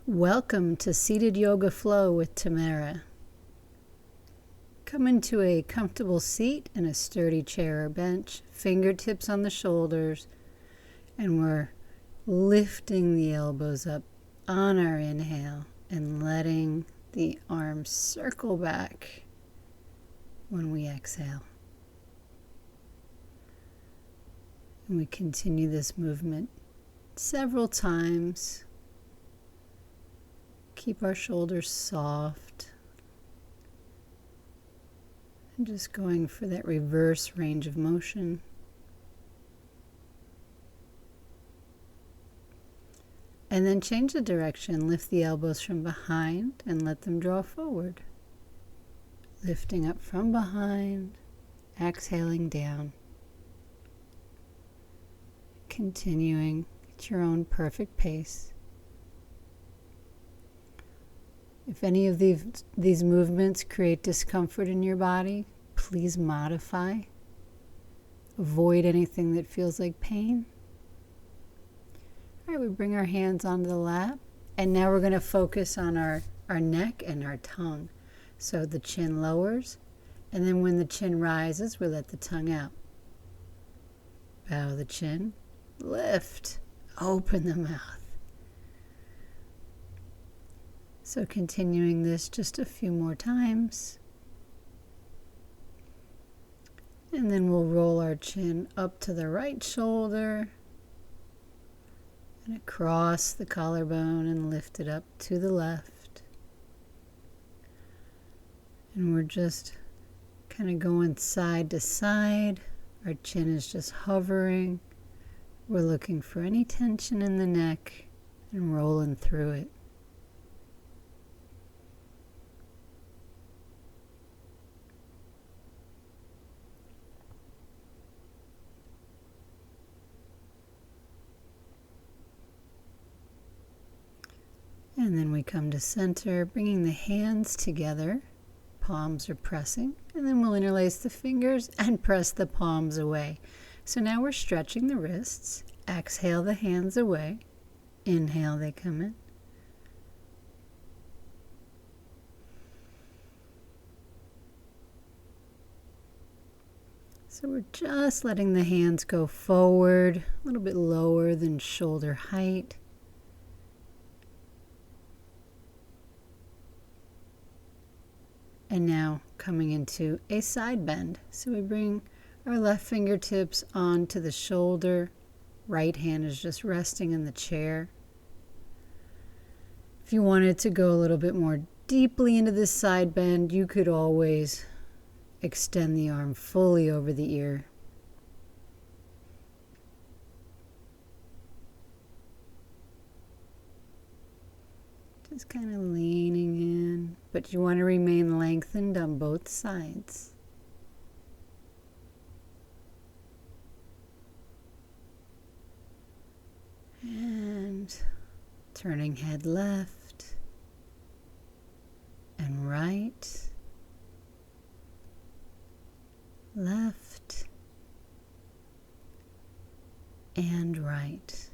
Welcome to Seated Yoga Flow with Tamara. Come into a comfortable seat in a sturdy chair or bench, fingertips on the shoulders, and we're lifting the elbows up on our inhale and letting the arms circle back when we exhale. And we continue this movement several times. Keep our shoulders soft. And just going for that reverse range of motion. And then change the direction. Lift the elbows from behind and let them draw forward. Lifting up from behind, exhaling down. Continuing at your own perfect pace. If any of these movements create discomfort in your body, please modify. Avoid anything that feels like pain. All right, we bring our hands onto the lap, and now we're going to focus on our neck and our tongue. So the chin lowers, and then when the chin rises, we let the tongue out. Bow the chin, lift, open the mouth. So continuing this just a few more times. And then we'll roll our chin up to the right shoulder and across the collarbone and lift it up to the left. And we're just kind of going side to side. Our chin is just hovering. We're looking for any tension in the neck and rolling through it. And then we come to center, bringing the hands together. Palms are pressing. And then we'll interlace the fingers and press the palms away. So now we're stretching the wrists. Exhale the hands away. Inhale, they come in. So we're just letting the hands go forward, a little bit lower than shoulder height. And now coming into a side bend. So we bring our left fingertips onto the shoulder. Right hand is just resting in the chair. If you wanted to go a little bit more deeply into this side bend, you could always extend the arm fully over the ear. Just kind of leaning in, but you want to remain lengthened on both sides. And turning head left and right, left and right.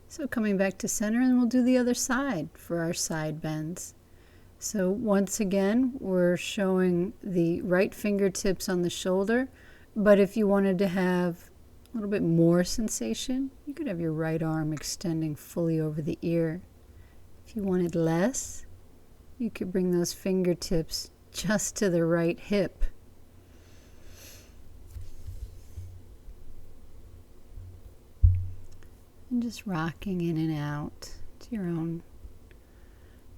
So coming back to center, and we'll do the other side for our side bends. So once again, we're showing the right fingertips on the shoulder, but if you wanted to have a little bit more sensation, you could have your right arm extending fully over the ear. If you wanted less, you could bring those fingertips just to the right hip. And just rocking in and out to your own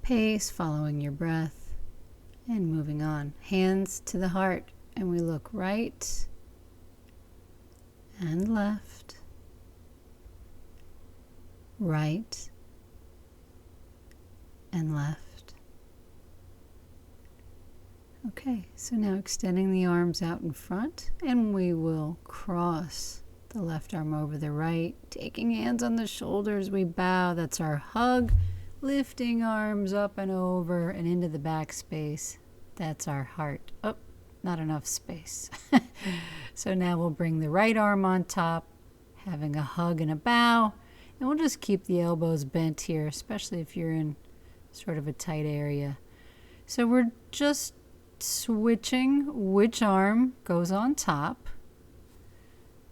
pace, following your breath and moving on. Hands to the heart, and we look right and left, right and left. Okay, so now extending the arms out in front, and we will cross the left arm over the right, taking hands on the shoulders, we bow. That's our hug. Lifting arms up and over and into the back space. That's our heart. Oh, not enough space. So now we'll bring the right arm on top, having a hug and a bow, And we'll just keep the elbows bent here, especially if you're in sort of a tight area. So we're just switching which arm goes on top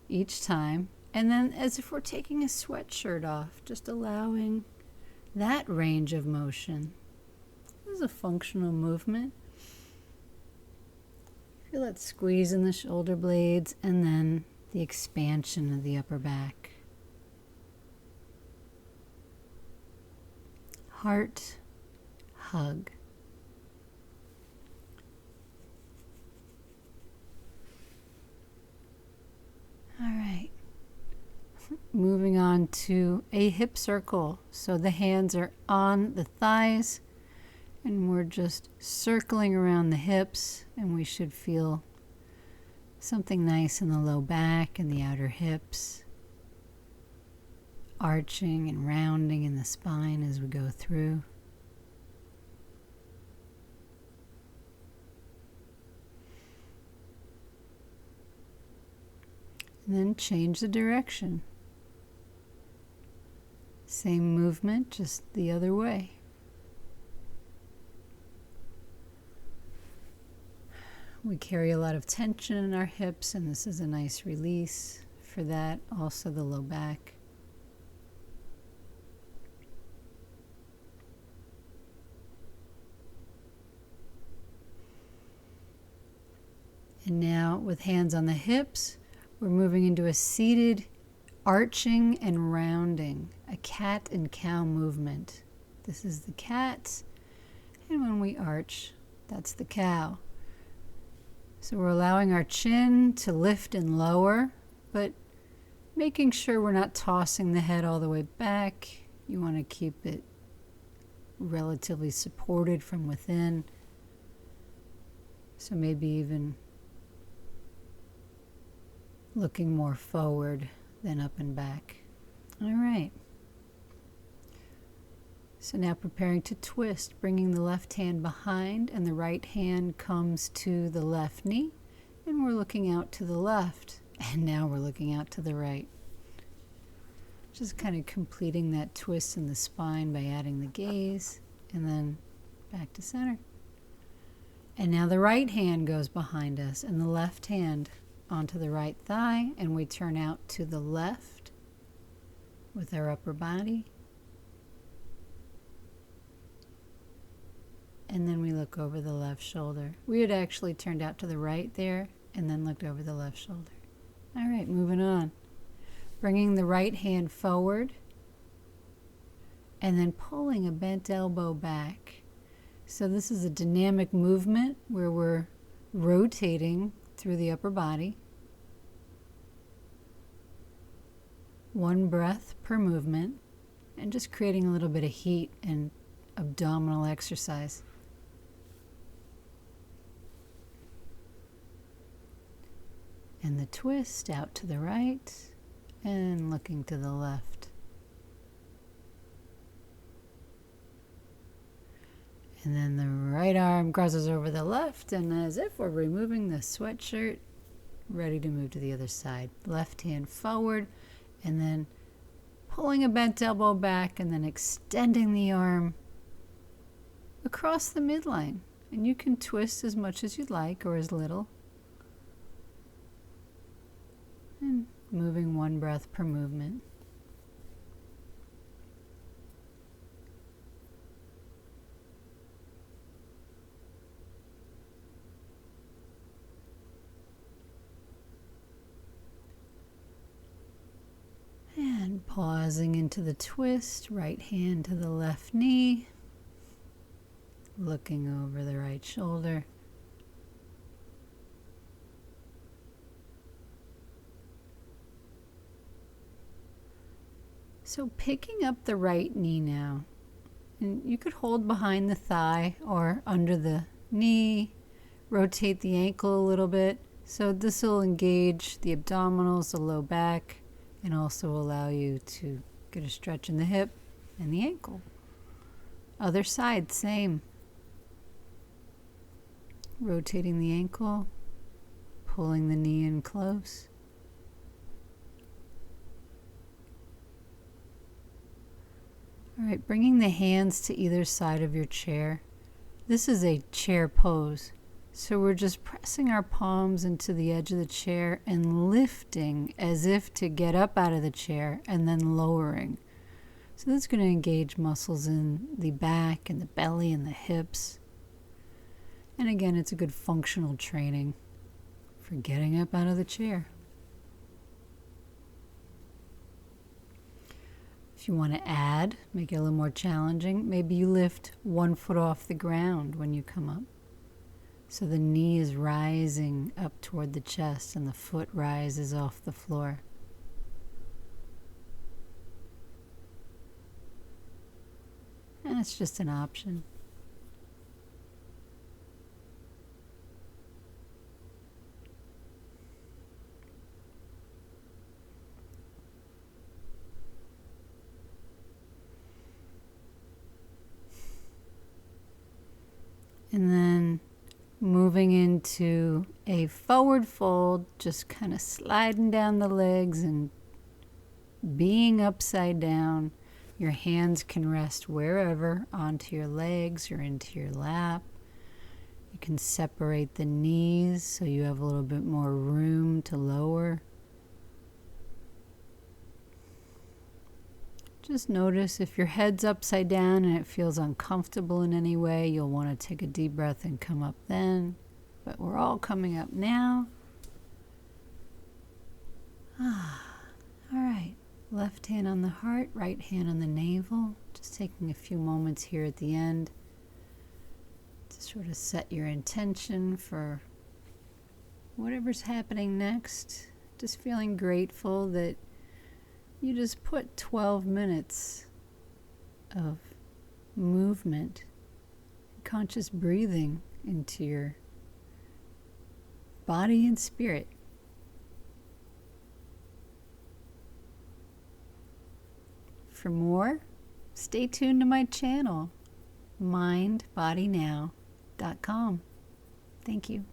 each time. And then as if we're taking a sweatshirt off, just allowing that range of motion. This is a functional movement. Feel that squeeze in the shoulder blades and then the expansion of the upper back. Heart, hug. All right. Moving on to a hip circle. So the hands are on the thighs and we're just circling around the hips, and we should feel something nice in the low back and the outer hips, arching and rounding in the spine as we go through. And then change the direction. Same movement, just the other way. We carry a lot of tension in our hips, and this is a nice release for that. Also the low back. And now with hands on the hips, we're moving into a seated arching and rounding, a cat and cow movement. This is the cat, and when we arch, that's the cow. So we're allowing our chin to lift and lower, but making sure we're not tossing the head all the way back. You want to keep it relatively supported from within. So maybe even looking more forward than up and back. All right. So now preparing to twist, bringing the left hand behind and the right hand comes to the left knee, and we're looking out to the left, and now we're looking out to the right. Just kind of completing that twist in the spine by adding the gaze, and then back to center. And now the right hand goes behind us and the left hand onto the right thigh, and we turn out to the left with our upper body. And then we look over the left shoulder. We had actually turned out to the right there and then looked over the left shoulder. All right, moving on. Bringing the right hand forward and then pulling a bent elbow back. So this is a dynamic movement where we're rotating through the upper body. One breath per movement, and just creating a little bit of heat and abdominal exercise. And the twist out to the right and looking to the left. And then the right arm crosses over the left, and as if we're removing the sweatshirt, ready to move to the other side. Left hand forward, and then pulling a bent elbow back, and then extending the arm across the midline. And you can twist as much as you'd like or as little. And moving one breath per movement. And pausing into the twist, right hand to the left knee, looking over the right shoulder. So picking up the right knee now, and you could hold behind the thigh or under the knee, rotate the ankle a little bit. So this will engage the abdominals, the low back, and also allow you to get a stretch in the hip and the ankle. Other side, same. Rotating the ankle, pulling the knee in close. All right, bringing the hands to either side of your chair. This is a chair pose. So we're just pressing our palms into the edge of the chair and lifting as if to get up out of the chair and then lowering. So that's going to engage muscles in the back and the belly and the hips. And again, it's a good functional training for getting up out of the chair. If you want to add, make it a little more challenging, maybe you lift 1 foot off the ground when you come up. So the knee is rising up toward the chest and the foot rises off the floor. And it's just an option. And then moving into a forward fold, just kind of sliding down the legs and being upside down. Your hands can rest wherever, onto your legs or into your lap. You can separate the knees so you have a little bit more room to lower. Just notice if your head's upside down and it feels uncomfortable in any way, you'll want to take a deep breath and come up then. But we're all coming up now. All right. Left hand on the heart, right hand on the navel. Just taking a few moments here at the end to sort of set your intention for whatever's happening next. Just feeling grateful that you just put 12 minutes of movement, conscious breathing into your body and spirit. For more, stay tuned to my channel, mindbodynow.com. Thank you.